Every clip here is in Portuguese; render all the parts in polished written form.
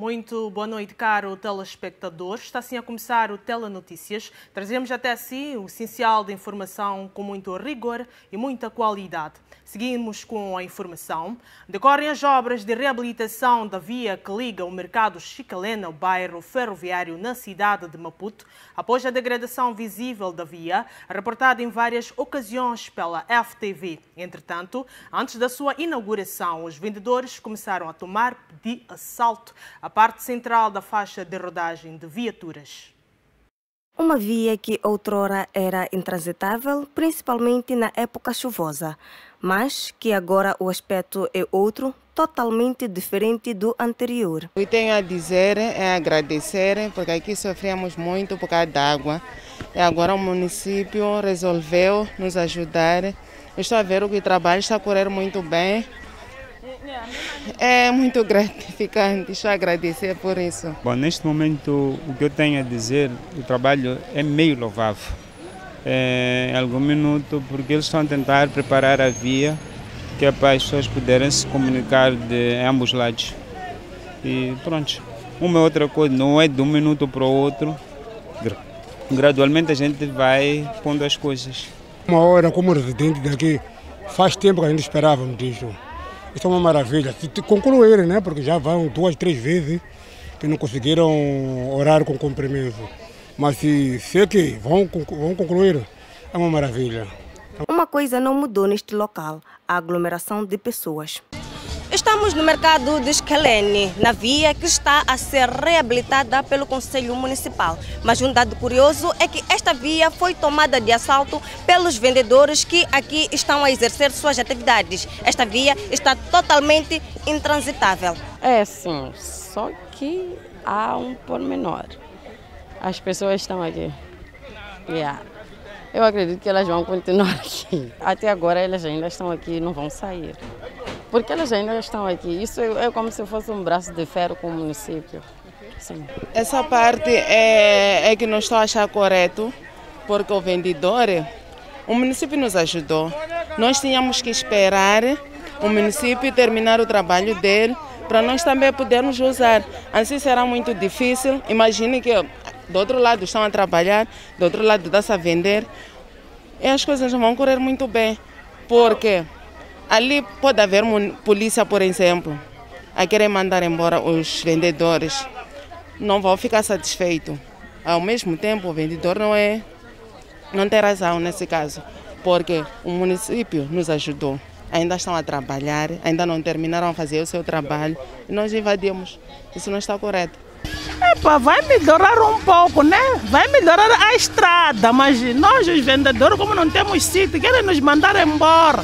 Muito boa noite, caro telespectador. Está assim a começar o Telenotícias. Trazemos até si o essencial da informação com muito rigor e muita qualidade. Seguimos com a informação. Decorrem as obras de reabilitação da via que liga o mercado Chicalena ao bairro ferroviário na cidade de Maputo, após a degradação visível da via, reportada em várias ocasiões pela FTV. Entretanto, antes da sua inauguração, os vendedores começaram a tomar de assalto a parte central da faixa de rodagem de viaturas. Uma via que outrora era intransitável, principalmente na época chuvosa, mas que agora o aspecto é outro, totalmente diferente do anterior. O que tenho a dizer é agradecer, porque aqui sofremos muito por causa d'água. E agora o município resolveu nos ajudar. Eu estou a ver que o trabalho está a correr muito bem. É muito gratificante, estou a agradecer por isso. Bom, neste momento, o que eu tenho a dizer, o trabalho é meio louvável. Em algum minuto, porque eles estão a tentar preparar a via, que é para as pessoas poderem se comunicar de ambos lados. E pronto, uma outra coisa, não é de um minuto para o outro. Gradualmente a gente vai pondo as coisas. Uma hora, como residente daqui, faz tempo que a gente esperava disso. Isso é uma maravilha. Se concluírem, né? Porque já vão 2, 3 vezes que não conseguiram orar com compromisso. Mas se é que vão concluir, é uma maravilha. Uma coisa não mudou neste local, a aglomeração de pessoas. Estamos no mercado de Esquelene, na via que está a ser reabilitada pelo Conselho Municipal. Mas um dado curioso é que esta via foi tomada de assalto pelos vendedores que aqui estão a exercer suas atividades. Esta via está totalmente intransitável. É sim, só que há um pormenor. As pessoas estão aqui. Eu acredito que elas vão continuar aqui. Até agora elas ainda estão aqui e não vão sair. Porque elas ainda estão aqui. Isso é como se fosse um braço de ferro com o município. Sim. Essa parte é que não estou a achar correto, porque o vendedor, o município nos ajudou. Nós tínhamos que esperar o município terminar o trabalho dele para nós também podermos usar. Assim será muito difícil. Imagine que do outro lado estão a trabalhar, do outro lado está-se a vender. E as coisas não vão correr muito bem, porque ali pode haver polícia, por exemplo, a querer mandar embora os vendedores. Não vão ficar satisfeitos. Ao mesmo tempo, o vendedor não tem razão nesse caso, porque o município nos ajudou. Ainda estão a trabalhar, ainda não terminaram a fazer o seu trabalho e nós invadimos. Isso não está correto. Vai melhorar um pouco, né? Vai melhorar a estrada, mas nós, os vendedores, como não temos sítio, querem nos mandar embora.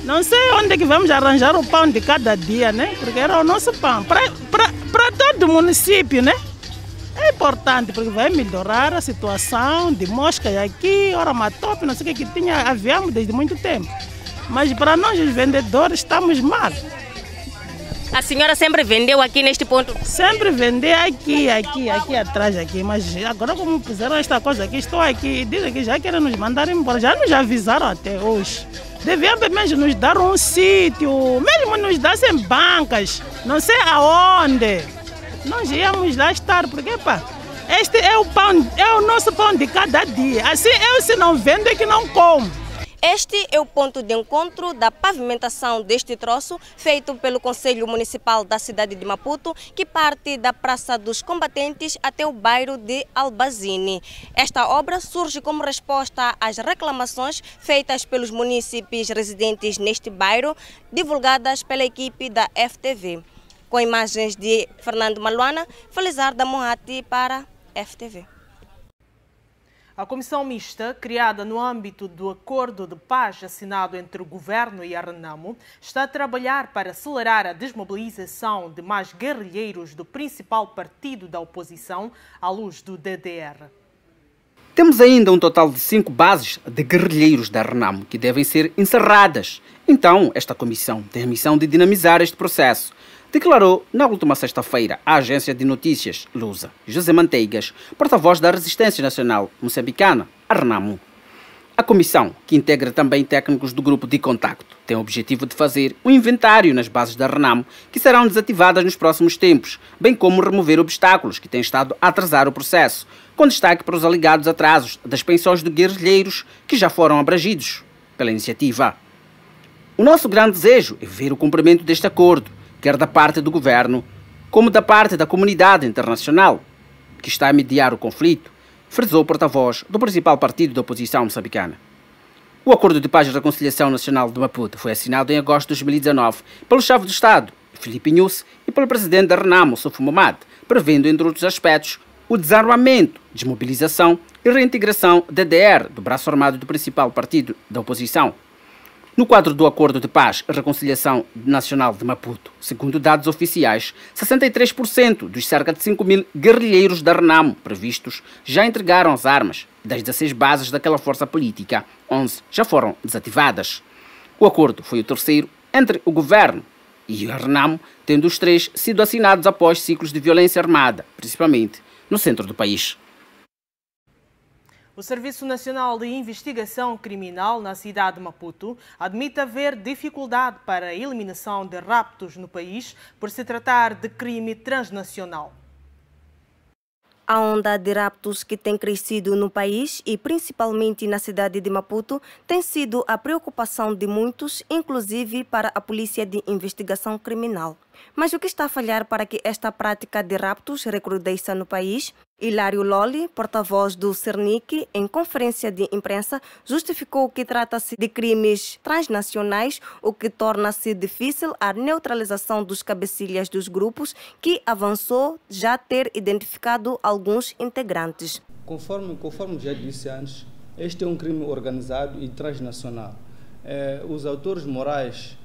Não sei onde é que vamos arranjar o pão de cada dia, né? Porque era o nosso pão. Para todo o município, né? É importante, porque vai melhorar a situação de moscas aqui, ora matope, não sei o que tinha, havíamos desde muito tempo. Mas para nós, os vendedores, estamos mal. A senhora sempre vendeu aqui neste ponto? Sempre vendeu aqui atrás, mas agora como puseram esta coisa aqui, estou aqui e dizem que já querem nos mandar embora. Já nos avisaram até hoje. Deviam mesmo nos dar um sítio, mesmo nos dassem bancas, não sei aonde. Nós íamos lá estar, porque este é o nosso pão de cada dia. Assim, eu se não vendo é que não como. Este é o ponto de encontro da pavimentação deste troço, feito pelo Conselho Municipal da cidade de Maputo, que parte da Praça dos Combatentes até o bairro de Albazine. Esta obra surge como resposta às reclamações feitas pelos munícipes residentes neste bairro, divulgadas pela equipe da FTV. Com imagens de Fernando Maluana, Felizarda Mohati para FTV. A comissão mista, criada no âmbito do acordo de paz assinado entre o governo e a Renamo, está a trabalhar para acelerar a desmobilização de mais guerrilheiros do principal partido da oposição à luz do DDR. Temos ainda um total de 5 bases de guerrilheiros da Renamo que devem ser encerradas. Então, esta comissão tem a missão de dinamizar este processo, declarou na última sexta-feira a agência de notícias Lusa, José Manteigas, porta-voz da Resistência Nacional Moçambicana, a Renamo. A comissão, que integra também técnicos do grupo de contacto, tem o objetivo de fazer um inventário nas bases da Renamo, que serão desativadas nos próximos tempos, bem como remover obstáculos que têm estado a atrasar o processo, com destaque para os alegados atrasos das pensões de guerrilheiros que já foram abrangidos pela iniciativa. O nosso grande desejo é ver o cumprimento deste acordo, quer da parte do governo, como da parte da comunidade internacional, que está a mediar o conflito, frisou o porta-voz do principal partido da oposição moçambicana. O Acordo de Paz e Reconciliação Nacional de Maputo foi assinado em agosto de 2019 pelo chefe de Estado, Filipe Nyusi, e pelo presidente da Renamo, Sofo Momad, prevendo, entre outros aspectos, o desarmamento, desmobilização e reintegração da DDR, do braço armado do principal partido da oposição. No quadro do Acordo de Paz e Reconciliação Nacional de Maputo, segundo dados oficiais, 63% dos cerca de 5.000 guerrilheiros da Renamo previstos já entregaram as armas. Das 16 bases daquela força política, 11 já foram desativadas. O acordo foi o terceiro entre o governo e a Renamo, tendo os três sido assinados após ciclos de violência armada, principalmente no centro do país. O Serviço Nacional de Investigação Criminal na cidade de Maputo admite haver dificuldade para a eliminação de raptos no país por se tratar de crime transnacional. A onda de raptos que tem crescido no país e principalmente na cidade de Maputo tem sido a preocupação de muitos, inclusive para a Polícia de Investigação Criminal. Mas o que está a falhar para que esta prática de raptos recrudesça no país? Hilário Loli, porta-voz do Cernic, em conferência de imprensa, justificou que trata-se de crimes transnacionais, o que torna-se difícil a neutralização dos cabecilhas dos grupos, que avançou já ter identificado alguns integrantes. Conforme já disse antes, este é um crime organizado e transnacional. Os autores morais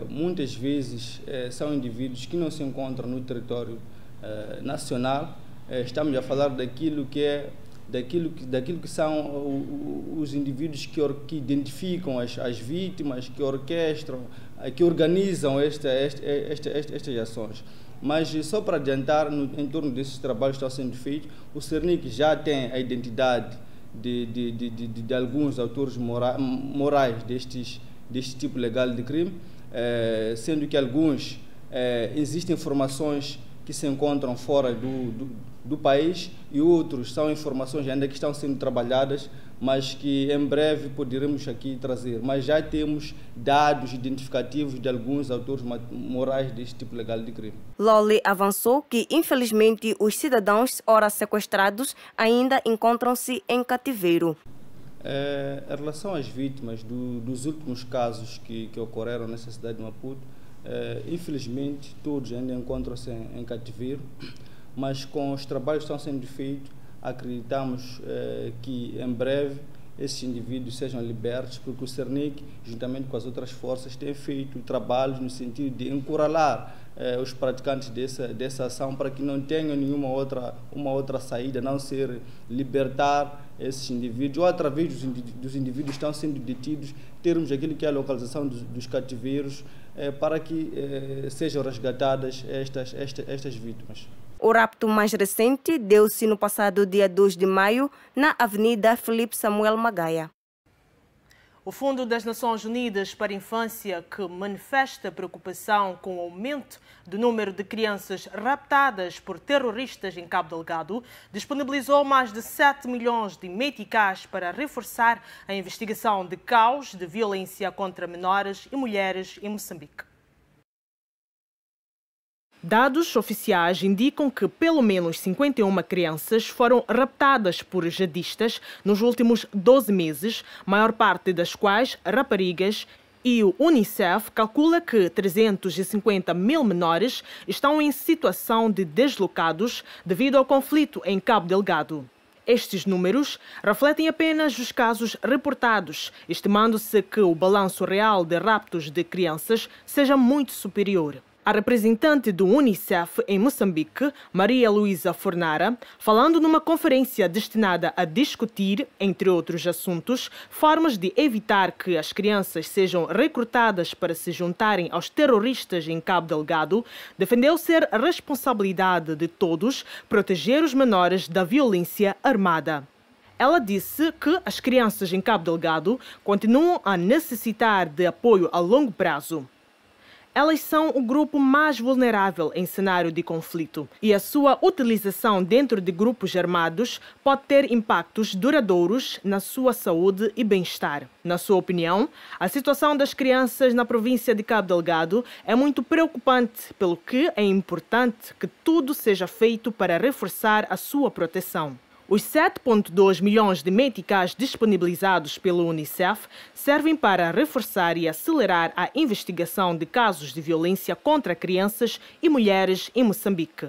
muitas vezes são indivíduos que não se encontram no território nacional. Estamos a falar daquilo que são os indivíduos que identificam as vítimas, que orquestram, que organizam estas ações. Mas só para adiantar, em torno desses trabalhos que estão sendo feitos, o Cernic já tem a identidade de alguns autores morais deste tipo legal de crime, sendo que alguns existem informações que se encontram fora do país e outros são informações ainda que estão sendo trabalhadas, mas que em breve poderemos aqui trazer. Mas já temos dados identificativos de alguns autores morais deste tipo legal de crime. Loli avançou que, infelizmente, os cidadãos ora sequestrados ainda encontram-se em cativeiro. Em relação às vítimas dos últimos casos que ocorreram nessa cidade de Maputo, infelizmente todos ainda encontram-se em cativeiro, mas com os trabalhos que estão sendo feitos, acreditamos que em breve esses indivíduos sejam libertos, porque o Cernic, juntamente com as outras forças, tem feito trabalhos no sentido de encuralar os praticantes dessa ação para que não tenham nenhuma outra saída, a não ser libertar esses indivíduos, ou através dos indivíduos que estão sendo detidos, termos aquilo que é a localização dos cativeiros, para que sejam resgatadas estas vítimas. O rapto mais recente deu-se no passado dia 2 de maio, na Avenida Felipe Samuel Magaia. O Fundo das Nações Unidas para a Infância, que manifesta preocupação com o aumento do número de crianças raptadas por terroristas em Cabo Delgado, disponibilizou mais de 7 milhões de meticais para reforçar a investigação de casos de violência contra menores e mulheres em Moçambique. Dados oficiais indicam que pelo menos 51 crianças foram raptadas por jihadistas nos últimos 12 meses, maior parte das quais raparigas, e o Unicef calcula que 350 mil menores estão em situação de deslocados devido ao conflito em Cabo Delgado. Estes números refletem apenas os casos reportados, estimando-se que o balanço real de raptos de crianças seja muito superior. A representante do Unicef em Moçambique, Maria Luísa Fornara, falando numa conferência destinada a discutir, entre outros assuntos, formas de evitar que as crianças sejam recrutadas para se juntarem aos terroristas em Cabo Delgado, defendeu ser a responsabilidade de todos proteger os menores da violência armada. Ela disse que as crianças em Cabo Delgado continuam a necessitar de apoio a longo prazo. Elas são o grupo mais vulnerável em cenário de conflito e a sua utilização dentro de grupos armados pode ter impactos duradouros na sua saúde e bem-estar. Na sua opinião, a situação das crianças na província de Cabo Delgado é muito preocupante, pelo que é importante que tudo seja feito para reforçar a sua proteção. Os 7,2 milhões de meticais disponibilizados pelo Unicef servem para reforçar e acelerar a investigação de casos de violência contra crianças e mulheres em Moçambique.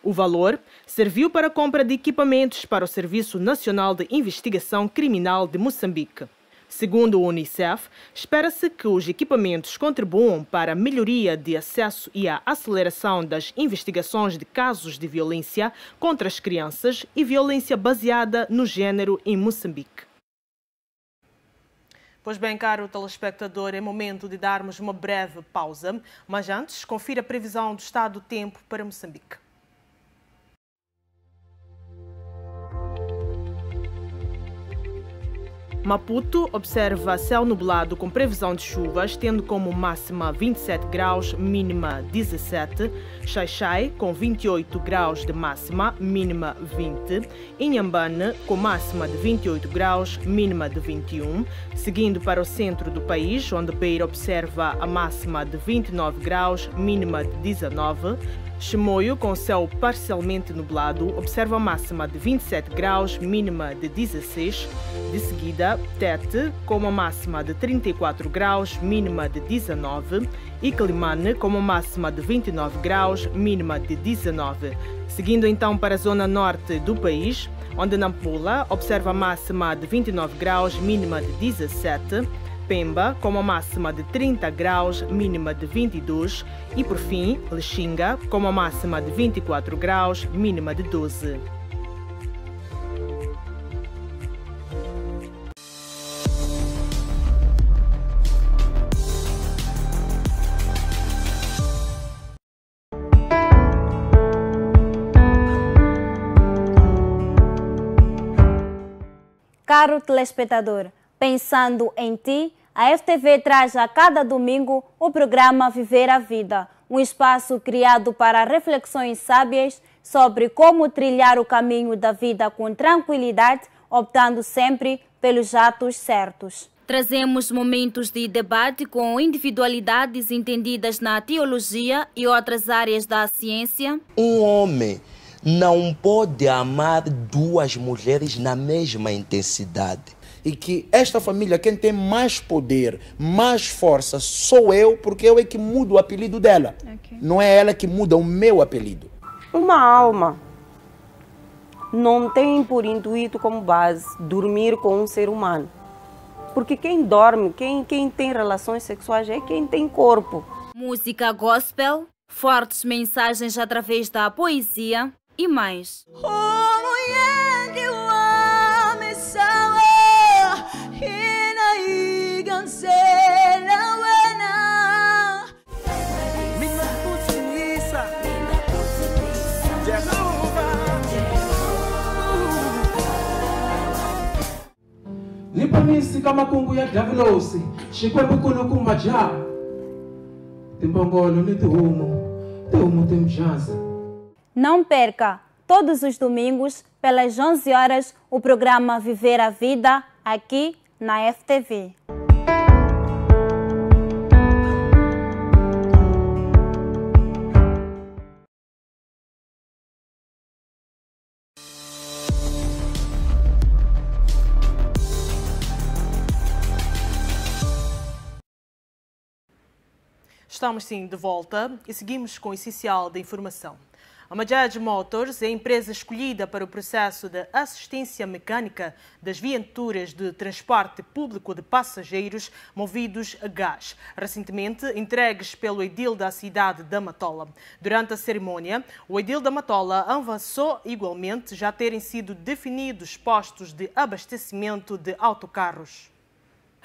O valor serviu para a compra de equipamentos para o Serviço Nacional de Investigação Criminal de Moçambique. Segundo o Unicef, espera-se que os equipamentos contribuam para a melhoria de acesso e a aceleração das investigações de casos de violência contra as crianças e violência baseada no género em Moçambique. Pois bem, caro telespectador, é momento de darmos uma breve pausa, mas antes, confira a previsão do estado do tempo para Moçambique. Maputo observa céu nublado com previsão de chuvas, tendo como máxima 27 graus, mínima 17. Xai-Xai com 28 graus de máxima, mínima 20. Inhambane com máxima de 28 graus, mínima de 21. Seguindo para o centro do país, onde Beira observa a máxima de 29 graus, mínima de 19. Chimoio, com céu parcialmente nublado, observa a máxima de 27 graus, mínima de 16. De seguida, Tete, com uma máxima de 34 graus, mínima de 19. E Quelimane, com uma máxima de 29 graus, mínima de 19. Seguindo então para a zona norte do país, onde Nampula observa a máxima de 29 graus, mínima de 17. Pemba, com uma máxima de 30 graus, mínima de 22. E, por fim, Lixinga, com uma máxima de 24 graus, mínima de 12. Caro telespectador, pensando em ti, a FTV traz a cada domingo o programa Viver a Vida, um espaço criado para reflexões sábias sobre como trilhar o caminho da vida com tranquilidade, optando sempre pelos atos certos. Trazemos momentos de debate com individualidades entendidas na teologia e outras áreas da ciência. Um homem não pode amar duas mulheres na mesma intensidade. E que esta família, quem tem mais poder, mais força, sou eu, porque eu é que mudo o apelido dela. Okay. Não é ela que muda o meu apelido. Uma alma não tem por intuito como base dormir com um ser humano. Porque quem dorme, quem tem relações sexuais é quem tem corpo. Música gospel, fortes mensagens através da poesia e mais. Nipamisi kama kungu ya Davilosi, shikwebu kuluku maja. Timbongolo ni tumo timjanza. Não perca, todos os domingos, pelas 11 horas, o programa Viver a Vida, aqui na FTV. Estamos sim de volta e seguimos com o essencial da informação. A Bajaj Motors é a empresa escolhida para o processo de assistência mecânica das viaturas de transporte público de passageiros movidos a gás, recentemente entregues pelo edil da cidade da Matola. Durante a cerimônia, o edil da Matola avançou igualmente já terem sido definidos postos de abastecimento de autocarros.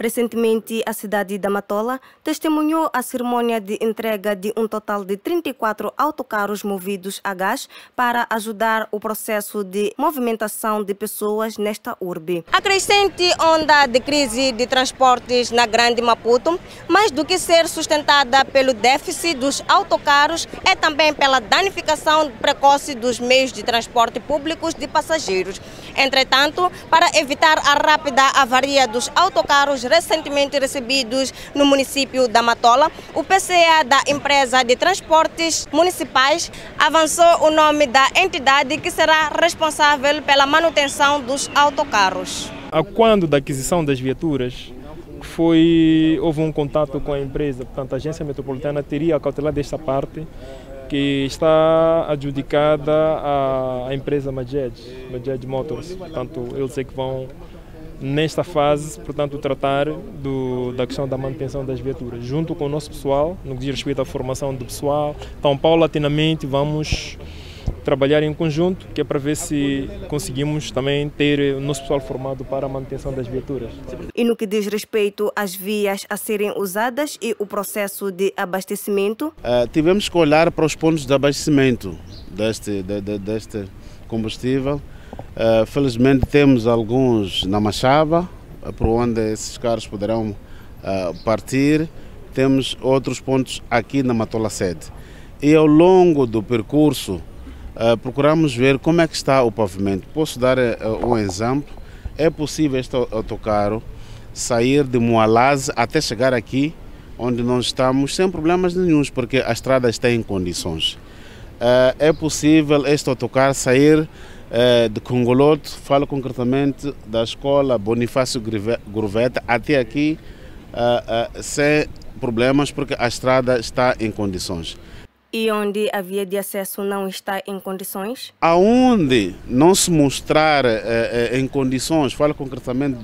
Recentemente, a cidade da Matola testemunhou a cerimônia de entrega de um total de 34 autocarros movidos a gás para ajudar o processo de movimentação de pessoas nesta urbe. A crescente onda de crise de transportes na Grande Maputo, mais do que ser sustentada pelo déficit dos autocarros, é também pela danificação precoce dos meios de transporte públicos de passageiros. Entretanto, para evitar a rápida avaria dos autocarros recentemente recebidos no município da Matola, o PCA da empresa de transportes municipais avançou o nome da entidade que será responsável pela manutenção dos autocarros. A quando da aquisição das viaturas, houve um contato com a empresa, portanto a agência metropolitana teria a cautelar desta parte que está adjudicada à empresa Majed Motors. Portanto, eles é que vão, nesta fase, portanto, tratar da questão da manutenção das viaturas, junto com o nosso pessoal, no que diz respeito à formação do pessoal. Então, paulatinamente, vamos trabalhar em conjunto, que é para ver se conseguimos também ter o nosso pessoal formado para a manutenção das viaturas. E no que diz respeito às vias a serem usadas e o processo de abastecimento? Tivemos que olhar para os pontos de abastecimento deste combustível. Felizmente temos alguns na Machaba, por onde esses carros poderão partir. Temos outros pontos aqui na Matola Sede. E ao longo do percurso, procuramos ver como é que está o pavimento. Posso dar um exemplo. É possível este autocarro sair de Moalaz até chegar aqui, onde nós estamos, sem problemas nenhuns, porque a estrada está em condições. É possível este autocarro sair de Congolote, falo concretamente da escola Bonifácio Gruveta, até aqui, sem problemas, porque a estrada está em condições. E onde a via de acesso não está em condições? Aonde não se mostrar em condições, falo concretamente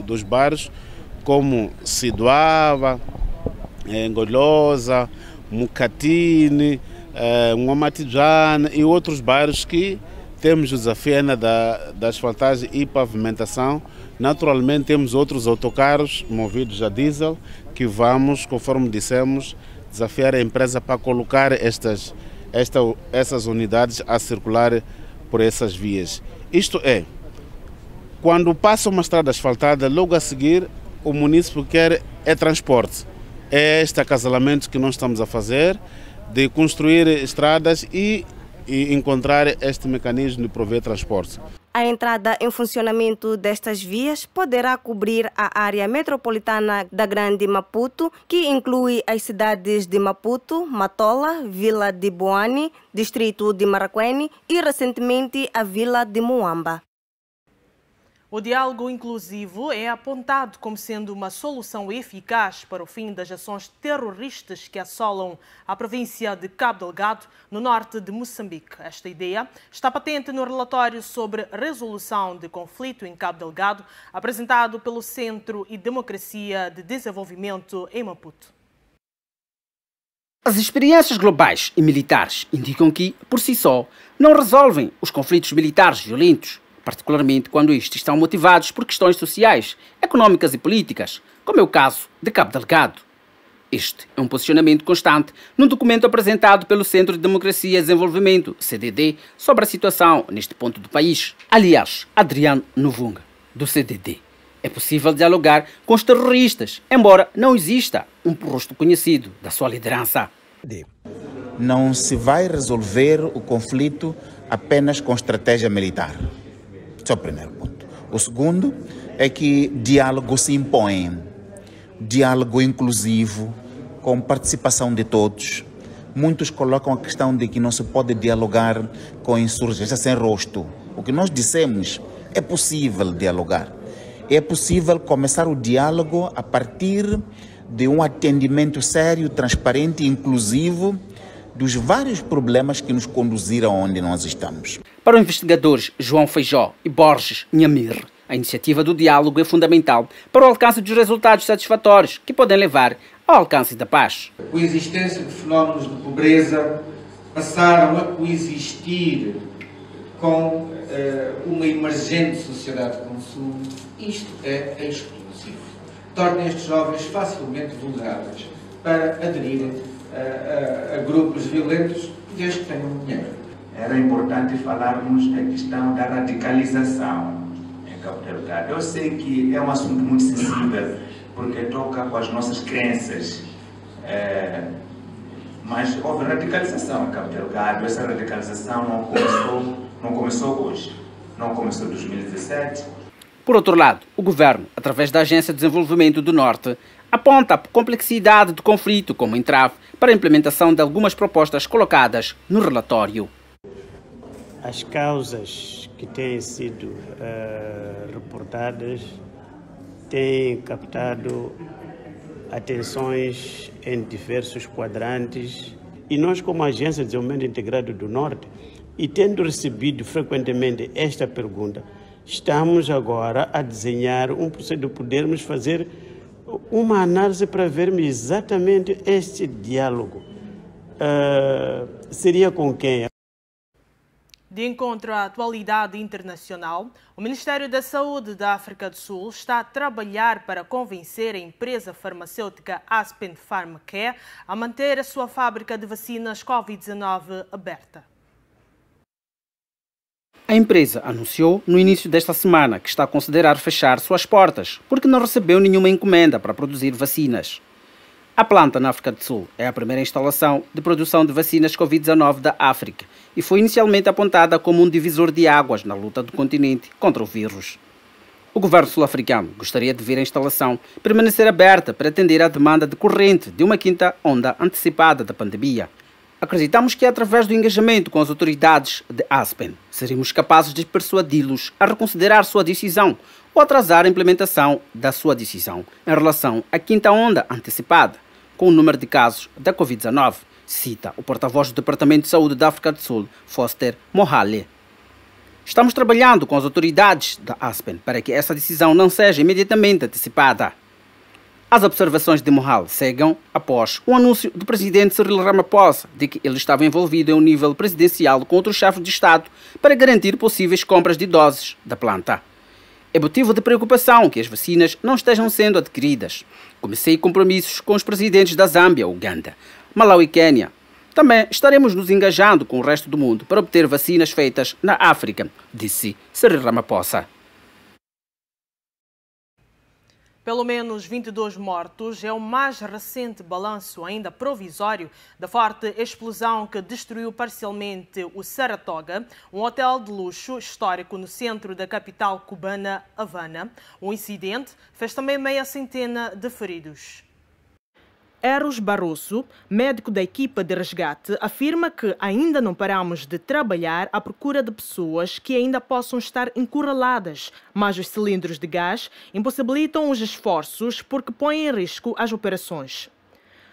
dos bairros como Siduava, Engolhosa, Mucatine, Nguamatijana e outros bairros que temos o desafio ainda da asfaltagem e pavimentação. Naturalmente temos outros autocarros movidos a diesel que vamos, conforme dissemos, desafiar a empresa para colocar essas unidades a circular por essas vias. Isto é, quando passa uma estrada asfaltada, logo a seguir o município quer transporte. É este acasalamento que nós estamos a fazer, de construir estradas e encontrar este mecanismo de prover transporte. A entrada em funcionamento destas vias poderá cobrir a área metropolitana da Grande Maputo, que inclui as cidades de Maputo, Matola, Vila de Boane, Distrito de Maracuene e, recentemente, a Vila de Muamba. O diálogo inclusivo é apontado como sendo uma solução eficaz para o fim das ações terroristas que assolam a província de Cabo Delgado, no norte de Moçambique. Esta ideia está patente no relatório sobre resolução de conflito em Cabo Delgado, apresentado pelo Centro e Democracia de Desenvolvimento em Maputo. As experiências globais e militares indicam que, por si só, não resolvem os conflitos militares violentos, particularmente quando estes estão motivados por questões sociais, económicas e políticas, como é o caso de Cabo Delgado. Este é um posicionamento constante num documento apresentado pelo Centro de Democracia e Desenvolvimento, CDD, sobre a situação neste ponto do país. Aliás, Adriano Novunga, do CDD, é possível dialogar com os terroristas, embora não exista um rosto conhecido da sua liderança. Não se vai resolver o conflito apenas com estratégia militar. Esse é o primeiro ponto. O segundo é que diálogo se impõe. Diálogo inclusivo, com participação de todos. Muitos colocam a questão de que não se pode dialogar com insurgência sem rosto. O que nós dissemos, é possível dialogar. É possível começar o diálogo a partir de um atendimento sério, transparente e inclusivo dos vários problemas que nos conduziram onde nós estamos. Para os investigadores João Feijó e Borges Nhamir, a iniciativa do diálogo é fundamental para o alcance dos resultados satisfatórios que podem levar ao alcance da paz. A coexistência de fenómenos de pobreza passaram a coexistir com uma emergente sociedade de consumo. Isto é exclusivo. torna estes jovens facilmente vulneráveis para aderirem a grupos violentos, desde que tenham dinheiro. Era importante falarmos da questão da radicalização em Cabo Delgado. Eu sei que é um assunto muito sensível, porque toca com as nossas crenças, mas houve radicalização em Cabo Delgado. Essa radicalização não começou hoje, não começou em 2017. Por outro lado, o governo, através da Agência de Desenvolvimento do Norte, aponta a complexidade do conflito como entrave para a implementação de algumas propostas colocadas no relatório. As causas que têm sido reportadas têm captado atenções em diversos quadrantes e nós, como Agência de Desenvolvimento Integrado do Norte, e tendo recebido frequentemente esta pergunta, estamos agora a desenhar um processo de podermos fazer uma análise para vermos exatamente este diálogo. Seria com quem? De encontro à atualidade internacional, o Ministério da Saúde da África do Sul está a trabalhar para convencer a empresa farmacêutica Aspen Pharmacare a manter a sua fábrica de vacinas Covid-19 aberta. A empresa anunciou no início desta semana que está a considerar fechar suas portas porque não recebeu nenhuma encomenda para produzir vacinas. A planta na África do Sul é a primeira instalação de produção de vacinas Covid-19 da África e foi inicialmente apontada como um divisor de águas na luta do continente contra o vírus. O governo sul-africano gostaria de ver a instalação permanecer aberta para atender à demanda decorrente de uma quinta onda antecipada da pandemia. Acreditamos que, através do engajamento com as autoridades de Aspen, seremos capazes de persuadi-los a reconsiderar sua decisão ou atrasar a implementação da sua decisão em relação à quinta onda antecipada, com o número de casos da Covid-19, cita o porta-voz do Departamento de Saúde da África do Sul, Foster Mohale. Estamos trabalhando com as autoridades da Aspen para que essa decisão não seja imediatamente antecipada. As observações de Mohale seguem após o anúncio do presidente Cyril Ramaphosa de que ele estava envolvido em um nível presidencial com outro chefe de Estado para garantir possíveis compras de doses da planta. É motivo de preocupação que as vacinas não estejam sendo adquiridas. Comecei compromissos com os presidentes da Zâmbia, Uganda, Malawi e Quênia. Também estaremos nos engajando com o resto do mundo para obter vacinas feitas na África, disse Cyril Ramaphosa. Pelo menos 22 mortos é o mais recente balanço, ainda provisório, da forte explosão que destruiu parcialmente o Saratoga, um hotel de luxo histórico no centro da capital cubana, Havana. O incidente fez também meia centena de feridos. Eros Barroso, médico da equipa de resgate, afirma que ainda não paramos de trabalhar à procura de pessoas que ainda possam estar encurraladas, mas os cilindros de gás impossibilitam os esforços porque põem em risco as operações.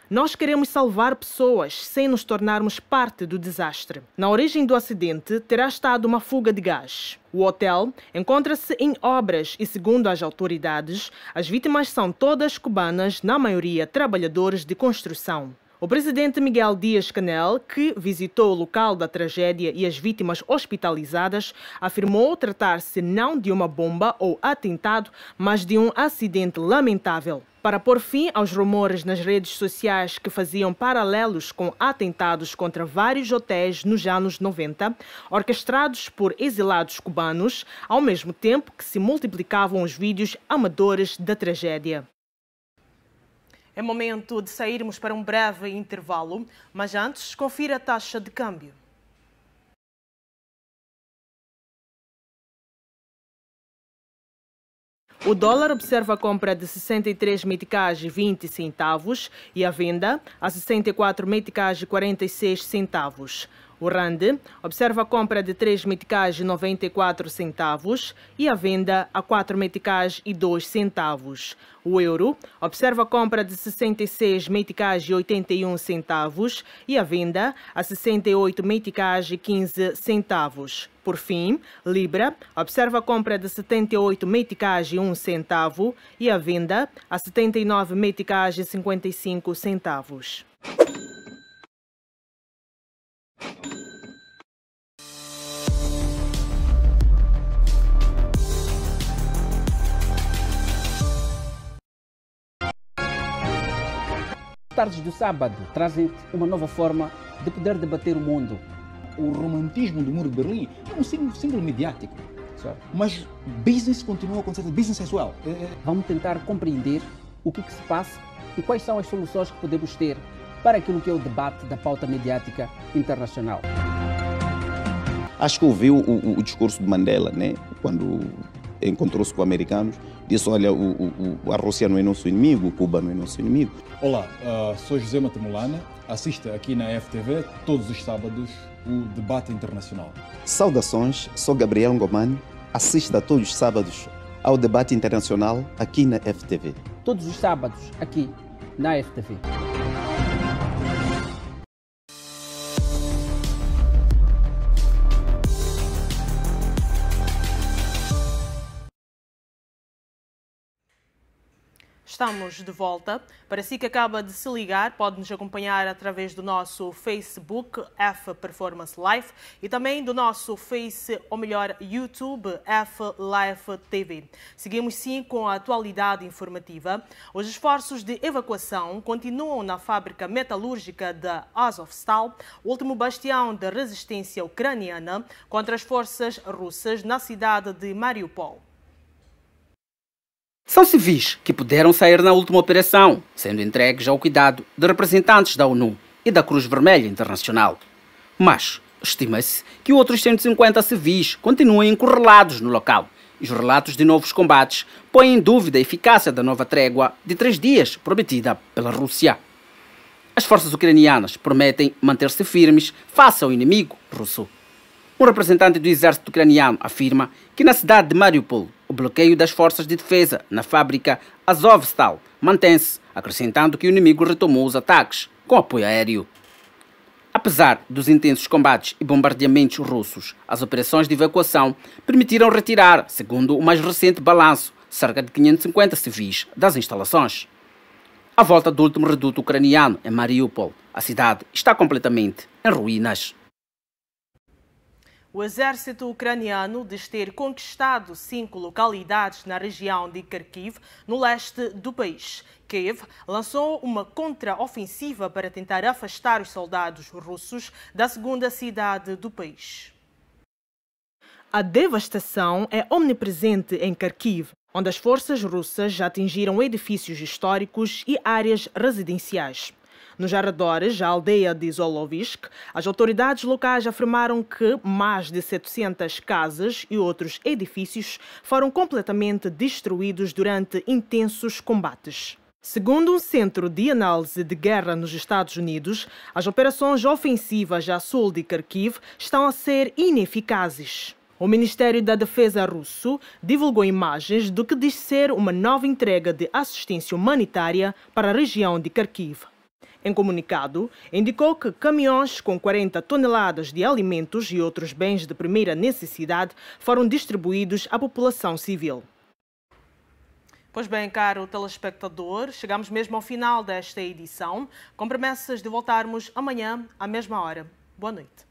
Nós queremos salvar pessoas sem nos tornarmos parte do desastre. Na origem do acidente terá estado uma fuga de gás. O hotel encontra-se em obras e, segundo as autoridades, as vítimas são todas cubanas, na maioria trabalhadores de construção. O presidente Miguel Díaz-Canel, que visitou o local da tragédia e as vítimas hospitalizadas, afirmou tratar-se não de uma bomba ou atentado, mas de um acidente lamentável. Para pôr fim aos rumores nas redes sociais que faziam paralelos com atentados contra vários hotéis nos anos 90, orquestrados por exilados cubanos, ao mesmo tempo que se multiplicavam os vídeos amadores da tragédia. É momento de sairmos para um breve intervalo, mas antes, confira a taxa de câmbio. O dólar observa a compra de 63 meticais e 20 centavos e a venda a 64 meticais e 46 centavos. O rand observa a compra de 3 meticais e 94 centavos e a venda a 4 meticais e 2 centavos. O euro observa a compra de 66 meticais e 81 centavos e a venda a 68 meticais e 15 centavos. Por fim, Libra observa a compra de 78 meticais e 1 centavo e a venda a 79 meticais e 55 centavos. tardes do sábado trazem uma nova forma de poder debater o mundo. O romantismo do Muro de Berlim é um símbolo mediático. Certo. Mas business continua a acontecer, business as well. Vamos tentar compreender o que se passa e quais são as soluções que podemos ter para aquilo que é o debate da pauta mediática internacional. Acho que ouviu o discurso de Mandela, né? Quando encontrou-se com americanos, disse, olha, a Rússia não é nosso inimigo, Cuba não é nosso inimigo. Olá, sou José Matamulana, assista aqui na FTV todos os sábados o debate internacional. Saudações, sou Gabriel Ngomani, assista todos os sábados ao debate internacional aqui na FTV. Todos os sábados aqui na FTV. Estamos de volta. Para si que acaba de se ligar, pode nos acompanhar através do nosso Facebook, F Performance Live, e também do nosso YouTube, F Live TV. Seguimos sim com a atualidade informativa. Os esforços de evacuação continuam na fábrica metalúrgica da Azovstal, o último bastião da resistência ucraniana contra as forças russas na cidade de Mariupol. São civis que puderam sair na última operação, sendo entregues ao cuidado de representantes da ONU e da Cruz Vermelha Internacional. Mas estima-se que outros 150 civis continuem encurralados no local. E os relatos de novos combates põem em dúvida a eficácia da nova trégua de 3 dias prometida pela Rússia. As forças ucranianas prometem manter-se firmes face ao inimigo russo. Um representante do exército ucraniano afirma que na cidade de Mariupol o bloqueio das forças de defesa na fábrica Azovstal mantém-se, acrescentando que o inimigo retomou os ataques com apoio aéreo. Apesar dos intensos combates e bombardeamentos russos, as operações de evacuação permitiram retirar, segundo o mais recente balanço, cerca de 550 civis das instalações. À volta do último reduto ucraniano em Mariupol, a cidade está completamente em ruínas. O exército ucraniano diz ter conquistado 5 localidades na região de Kharkiv, no leste do país. Kiev lançou uma contra-ofensiva para tentar afastar os soldados russos da segunda cidade do país. A devastação é omnipresente em Kharkiv, onde as forças russas já atingiram edifícios históricos e áreas residenciais. Nos arredores da aldeia de Zolovisk, as autoridades locais afirmaram que mais de 700 casas e outros edifícios foram completamente destruídos durante intensos combates. Segundo um centro de análise de guerra nos Estados Unidos, as operações ofensivas a sul de Kharkiv estão a ser ineficazes. O Ministério da Defesa russo divulgou imagens do que diz ser uma nova entrega de assistência humanitária para a região de Kharkiv. Em comunicado, indicou que caminhões com 40 toneladas de alimentos e outros bens de primeira necessidade foram distribuídos à população civil. Pois bem, caro telespectador, chegamos mesmo ao final desta edição, com promessas de voltarmos amanhã à mesma hora. Boa noite.